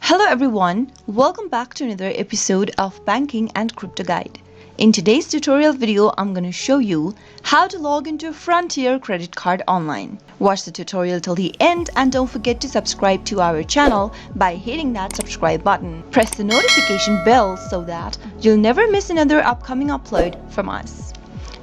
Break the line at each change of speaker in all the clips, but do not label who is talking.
Hello everyone, welcome back to another episode of Banking and Crypto Guide. In today's tutorial video, I'm going to show you how to log into a Frontier credit card online. Watch the tutorial till the end and don't forget to subscribe to our channel by hitting that subscribe button. Press the notification bell so that you'll never miss another upcoming upload from us.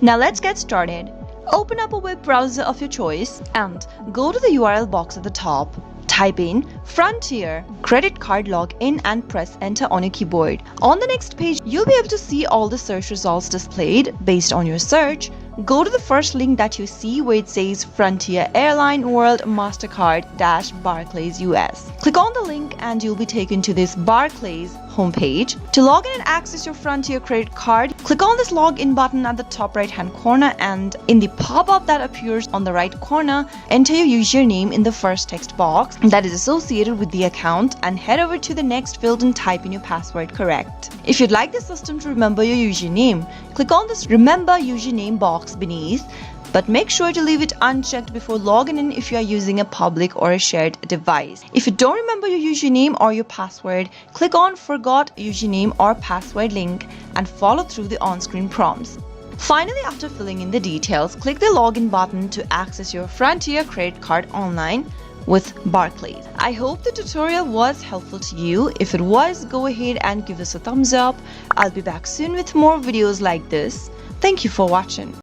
Now let's get started. Open up a web browser of your choice and go to the URL box at the top. Type in Frontier credit card login and press enter on your keyboard. On the next page, you'll be able to see all the search results displayed based on your search. Go to the first link that you see where it says Frontier Airlines World Mastercard - Barclays US. Click on the link and you'll be taken to this Barclays homepage. To log in and access your Frontier credit card, click on this login button at the top right hand corner, and in the pop-up that appears on the right corner, enter your username in the first text box that is associated with the account and head over to the next field and type in your password correct. If you'd like the system to remember your username, click on this Remember Username box beneath, but make sure to leave it unchecked before logging in if you are using a public or a shared device. If you don't remember your username or your password, click on Forgot Username or Password link and follow through the on-screen prompts. Finally, after filling in the details, click the login button to access your Frontier credit card online with Barclays. I hope the tutorial was helpful to you. If it was, go ahead and give us a thumbs up. I'll be back soon with more videos like this. Thank you for watching.